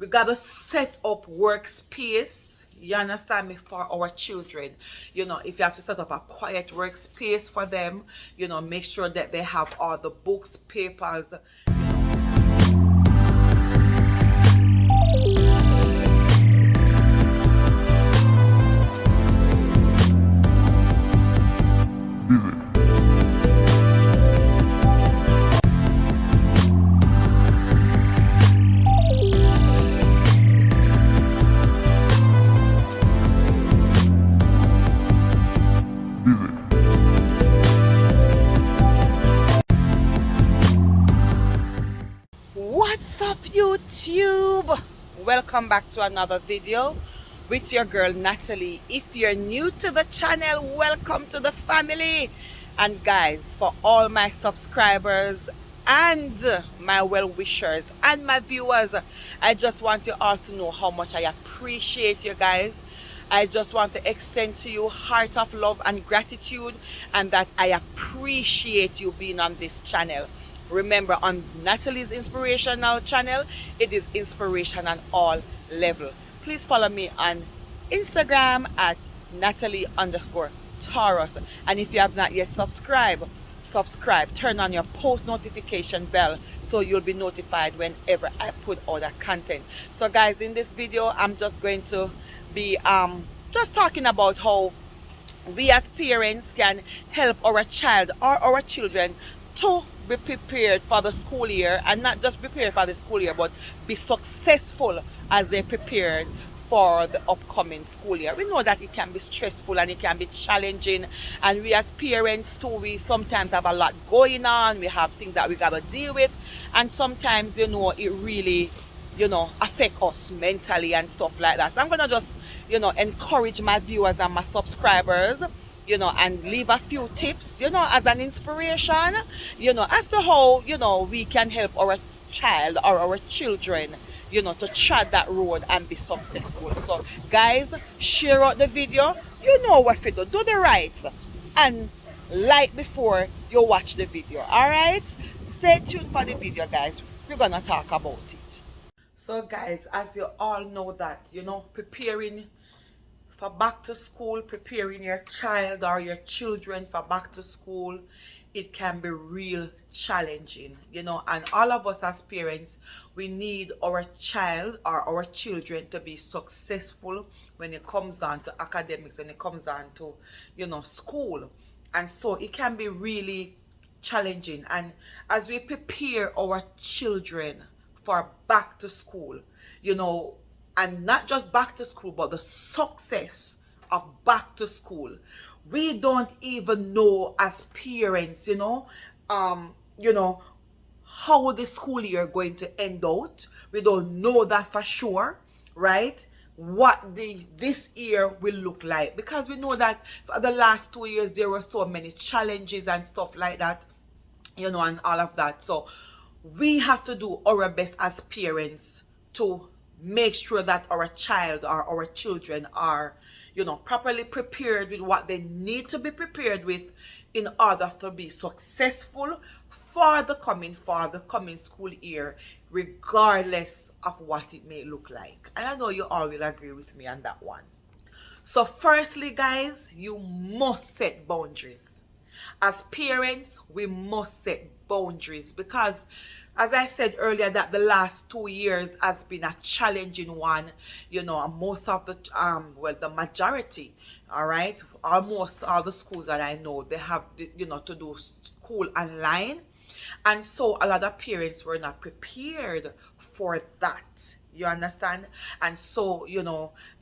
We gotta set up workspace, you understand me, for our children. If you have to set up a quiet workspace for them, make sure that they have all the books, papers. What's up, YouTube? Welcome back to another video with your girl Natalie. If you're new to the channel, welcome to the family. And guys, for all my subscribers and my well-wishers and my viewers, I just want you all to know how much I appreciate you guys. I just want to extend to you heart of love and gratitude, and that I appreciate you being on this channel. Remember, on Natalie's inspirational channel, it is inspiration on all level. Please follow me on Instagram at Natalie_Taurus. And if you have not yet subscribe, turn on your post notification bell so you'll be notified whenever I put out that content. So guys, in this video, I'm just going to be just talking about how we as parents can help our child or our children to be prepared for the school year, and not just prepared for the school year, but be successful as they prepared for the upcoming school year. We know that it can be stressful and it can be challenging, and we as parents too, we sometimes have a lot going on. We have things that we gotta deal with, and sometimes it really affect us mentally and stuff like that. So I'm gonna just encourage my viewers and my subscribers, and leave a few tips, as an inspiration, as to how, we can help our child or our children, to tread that road and be successful. So guys, share out the video. You know what to do. Do the right and like before you watch the video. All right, stay tuned for the video, guys. We're gonna talk about it. So guys, as you all know that, preparing for back to school, preparing your child or your children for back to school, it can be real challenging, and all of us as parents, we need our child or our children to be successful when it comes on to academics, when it comes on to school. And so it can be really challenging. And as we prepare our children for back to school, and not just back to school, but the success of back to school, we don't even know as parents, how the school year going to end out. We don't know that for sure, right? What this year will look like, because we know that for the last 2 years there were so many challenges and stuff like that, and all of that. So we have to do our best as parents to make sure that our child or our children are properly prepared with what they need to be prepared with in order to be successful for the coming school year, regardless of what it may look like. And I know you all will agree with me on that one. So firstly, guys, you must set boundaries. As parents, we must set boundaries, because as I said earlier, that the last 2 years has been a challenging one, most of the the majority, all right, almost all the schools that I know, they have to do school online. And so a lot of parents were not prepared for that, you understand? And so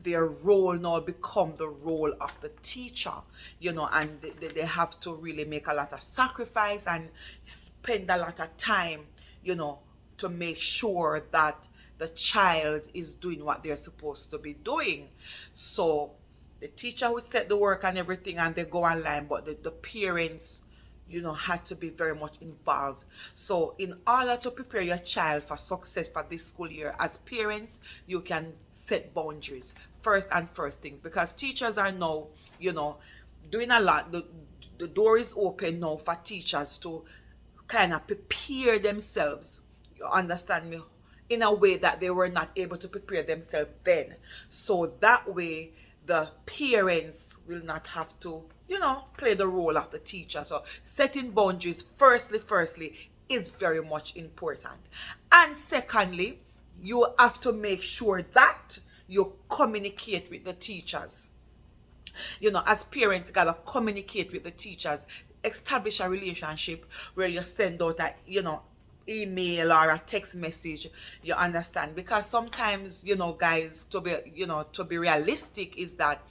their role now become the role of the teacher, and they have to really make a lot of sacrifice and spend a lot of time to make sure that the child is doing what they're supposed to be doing. So the teacher will set the work and everything, and they go online, but the parents had to be very much involved. So in order to prepare your child for success for this school year, as parents, you can set boundaries first thing, because teachers are now doing a lot. The door is open now for teachers to kind of prepare themselves, you understand me, in a way that they were not able to prepare themselves then. So that way the parents will not have to, play the role of the teacher. So setting boundaries, firstly, is very much important. And secondly, you have to make sure that you communicate with the teachers. As parents, you gotta communicate with the teachers, establish a relationship where you send out a, email or a text message. You understand? Because sometimes, guys, to be realistic, is that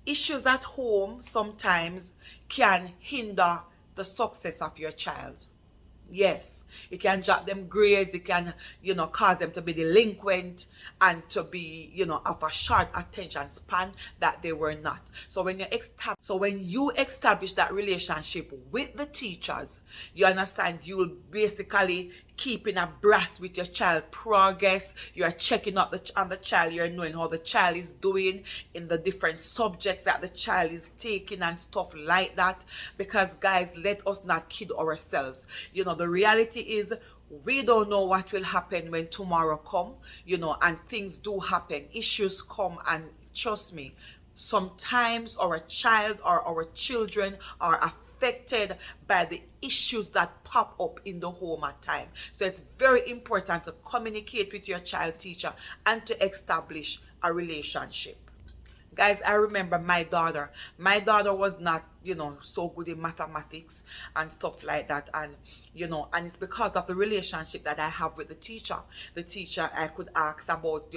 issues at home sometimes can hinder the success of your child. Yes, it can drop them grades, it can, cause them to be delinquent and to be, of a short attention span that they were not. So when you establish that relationship with the teachers, you understand, you'll basically keeping abreast with your child progress. You're checking up on the child, you're knowing how the child is doing in the different subjects that the child is taking and stuff like that. Because guys, let us not kid ourselves. The reality is, we don't know what will happen when tomorrow come, and things do happen, issues come, and trust me, sometimes our child or our children are affected by the issues that pop up in the home at time. So it's very important to communicate with your child teacher and to establish a relationship. Guys, I remember my daughter was not, so good in mathematics and stuff like that. And, and it's because of the relationship that I have with the teacher. The teacher, I could ask about,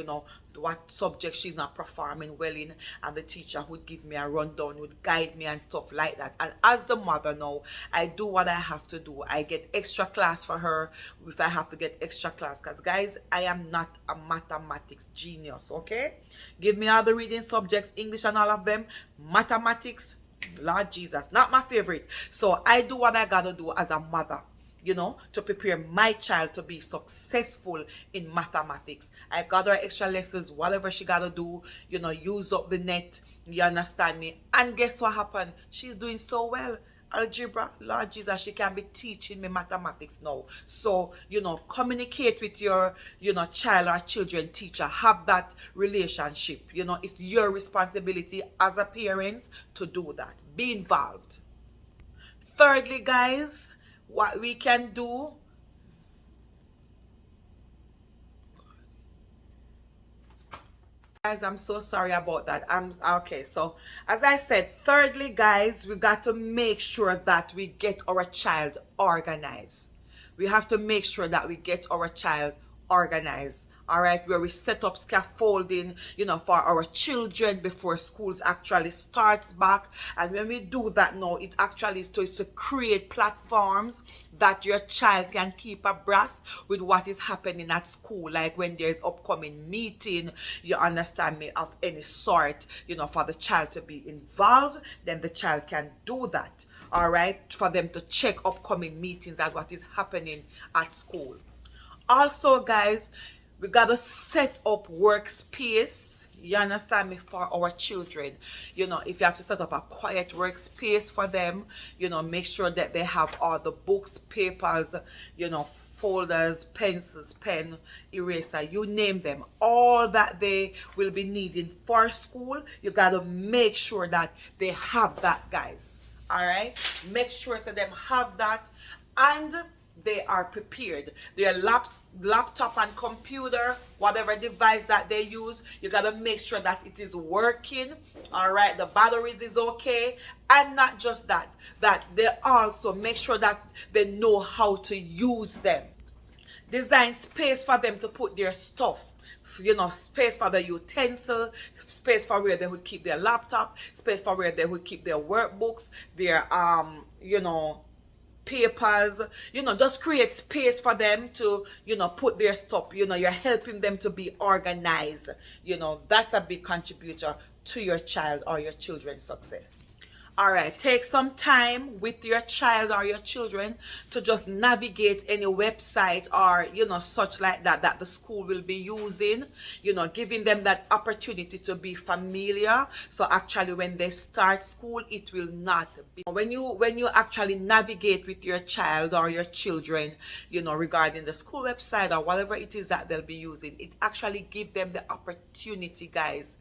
what subject she's not performing well in, and the teacher would give me a rundown, would guide me and stuff like that. And as the mother now, I do what I have to do. I get extra class for her if I have to get extra class, because guys, I am not a mathematics genius. Okay, give me all the reading subjects, English and all of them. Mathematics, Lord Jesus, not my favorite. So I do what I gotta do as a mother, to prepare my child to be successful in mathematics. I got her extra lessons, whatever she gotta do, use up the net. You understand me? And guess what happened? She's doing so well. Algebra, Lord Jesus, she can be teaching me mathematics now. So, communicate with your, child or children teacher. Have that relationship. It's your responsibility as a parent to do that. Be involved. Thirdly, guys, what we can do, guys, I'm so sorry about that. I'm okay. So as I said, thirdly, guys, we got to make sure that we get our child organized. We have to make sure that we get our child organized. All right, where we set up scaffolding, for our children before schools actually starts back. And when we do that now, it actually is to create platforms that your child can keep abreast with what is happening at school. Like when there's upcoming meeting, you understand me, of any sort, for the child to be involved, then the child can do that. All right, for them to check upcoming meetings and what is happening at school. Also, guys, we gotta set up workspace, you understand me, for our children. If you have to set up a quiet workspace for them, make sure that they have all the books, papers, folders, pencils, pen, eraser, you name them, all that they will be needing for school. You gotta make sure that they have that, guys. All right, make sure so them have that, and they are prepared. Their laptop and computer, whatever device that they use, you gotta make sure that it is working. All right, the batteries is okay. And not just that, they also make sure that they know how to use them. Design space for them to put their stuff. Space for the utensil, space for where they would keep their laptop, space for where they would keep their workbooks, their papers. Just create space for them to put their stuff. You're helping them to be organized. That's a big contributor to your child or your children's success. All right, take some time with your child or your children to just navigate any website or, such like that that the school will be using, giving them that opportunity to be familiar. So actually when they start school, it will not be when you actually navigate with your child or your children, regarding the school website or whatever it is that they'll be using, it actually give them the opportunity, guys,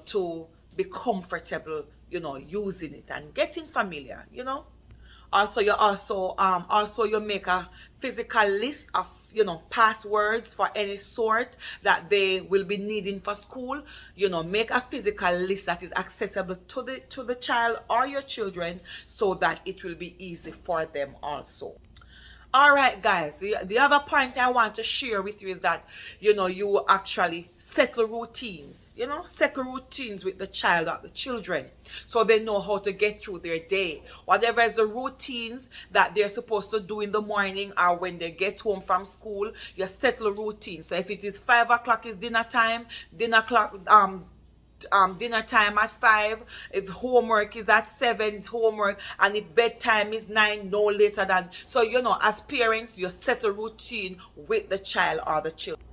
to be comfortable, using it and getting familiar. Also you make a physical list of, passwords for any sort that they will be needing for school. Make a physical list that is accessible to the child or your children, so that it will be easy for them also. All right, guys, the other point I want to share with you is that, you actually settle routines, settle routines with the child or the children, so they know how to get through their day. Whatever is the routines that they're supposed to do in the morning or when they get home from school, you settle routines. So if it is 5 o'clock is dinner time, dinner time at 5. If homework is at 7, it's homework. And if bedtime is 9, no later than. So, as parents, you set a routine with the child or the children.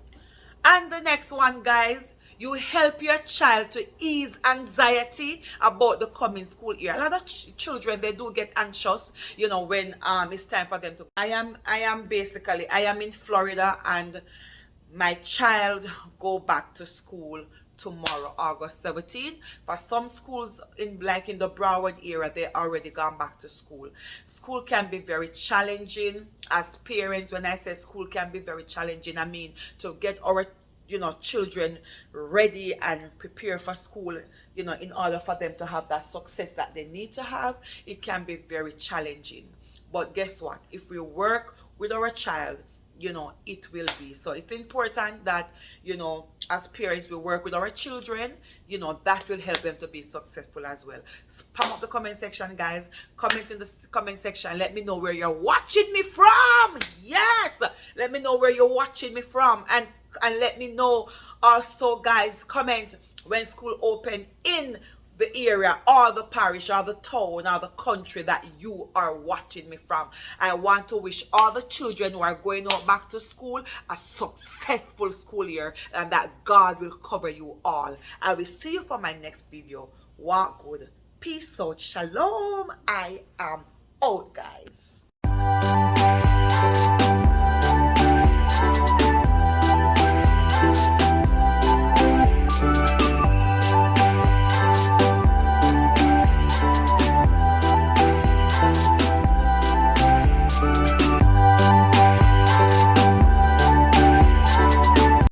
And the next one, guys, you help your child to ease anxiety about the coming school year. A lot of children, they do get anxious, when it's time for them to. I am in Florida, and my child go back to school tomorrow, August 17th. For some schools in the Broward area, they already gone back to school. School can be very challenging as parents. When I say school can be very challenging, I mean to get our children ready and prepare for school, in order for them to have that success that they need to have. It can be very challenging. But guess what? If we work with our child, it will be. So it's important that, as parents, we work with our children, that will help them to be successful as well. Spam up the comment section, guys. Comment in the comment section. Let me know where you're watching me from. Yes, let me know where you're watching me from. And let me know also, guys, comment when school open in the area or the parish or the town or the country that you are watching me from. I want to wish all the children who are going out back to school a successful school year, and that God will cover you all. I will see you for my next video. Walk good. Peace out. Shalom. I am out, guys.